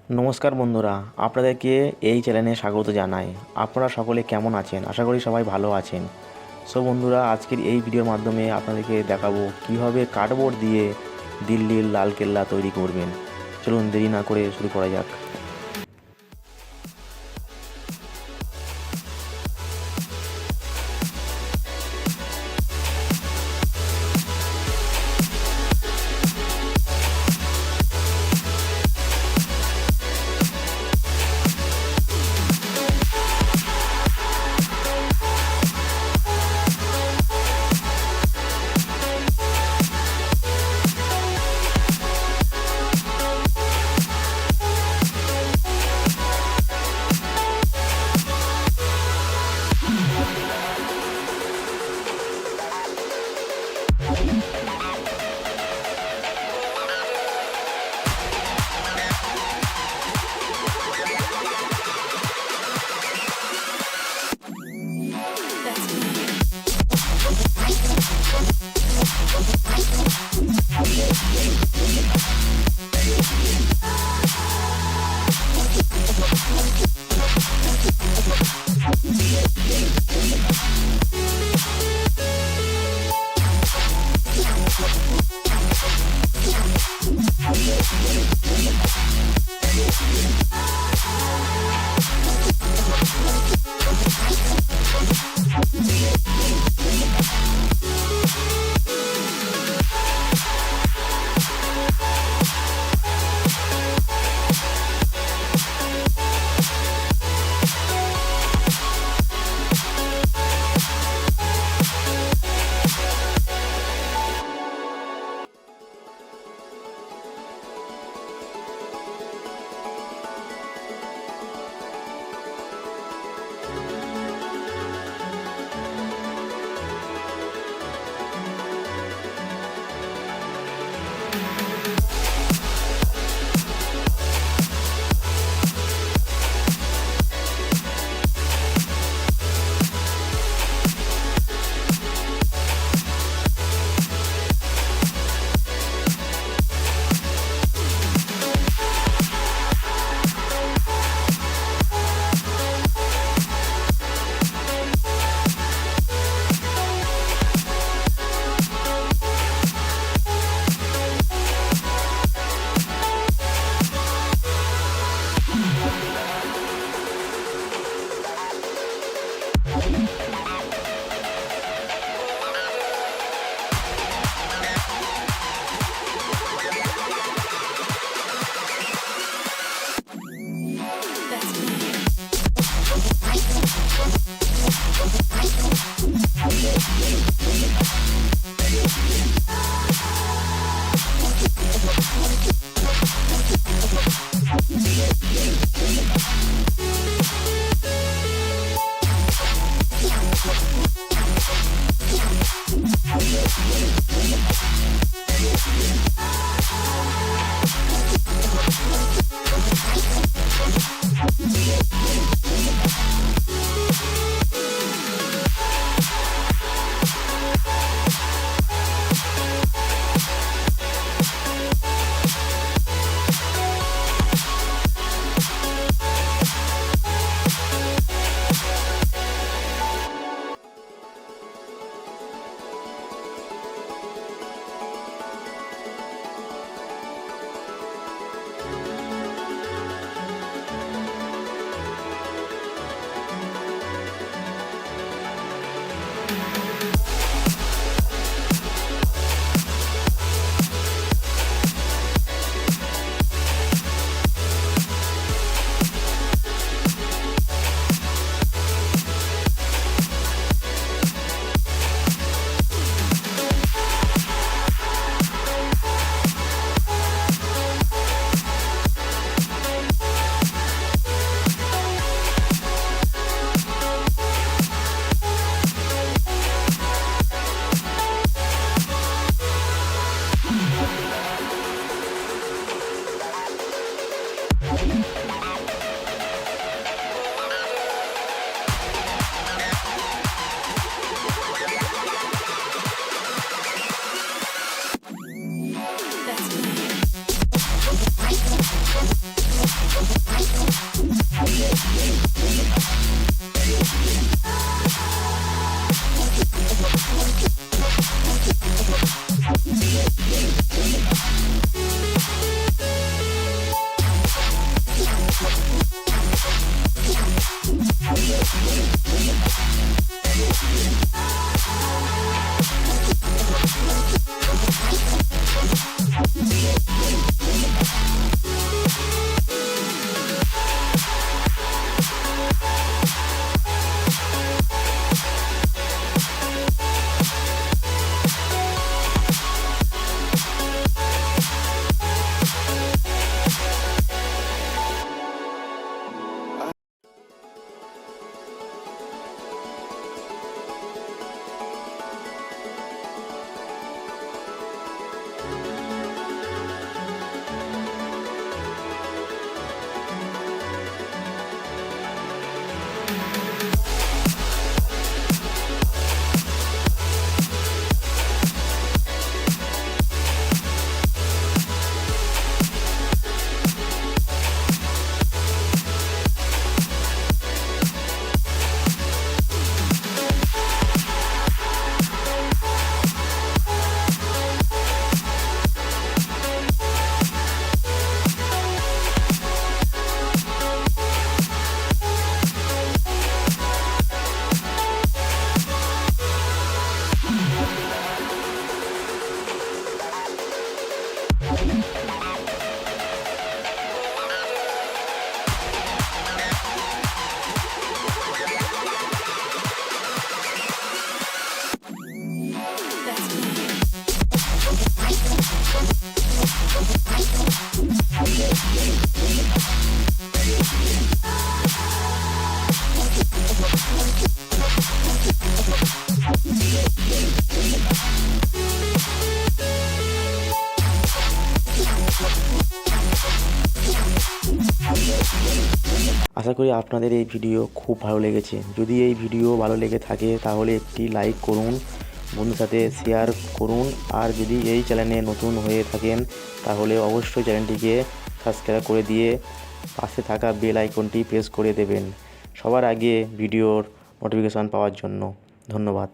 নমস্কার বন্ধুরা, আপনাদেরকে এই চ্যানেলে স্বাগত জানাই। আপনারা সকলে কেমন আছেন? আশা করি সবাই ভালো আছেন। সো বন্ধুরা, আজকের এই ভিডিওর মাধ্যমে আপনাদেরকে দেখাবো কিভাবে কার্ডবোর্ড দিয়ে দিল্লির লালকেল্লা তৈরি করবেন। চলুন দেরি না করে শুরু করা যাক। আশা করি আপনাদের এই ভিডিও খুব ভালো লেগেছে। যদি এই ভিডিও ভালো লেগে থাকে তাহলে একটি লাইক করুন, বন্ধুর সাথে শেয়ার করুন। আর যদি এই চ্যানেলে নতুন হয়ে থাকেন তাহলে অবশ্যই চ্যানেলটিকে সাবস্ক্রাইব করে দিয়ে পাশে থাকা বেল আইকনটি প্রেস করে দেবেন সবার আগে ভিডিওর নোটিফিকেশান পাওয়ার জন্য। ধন্যবাদ।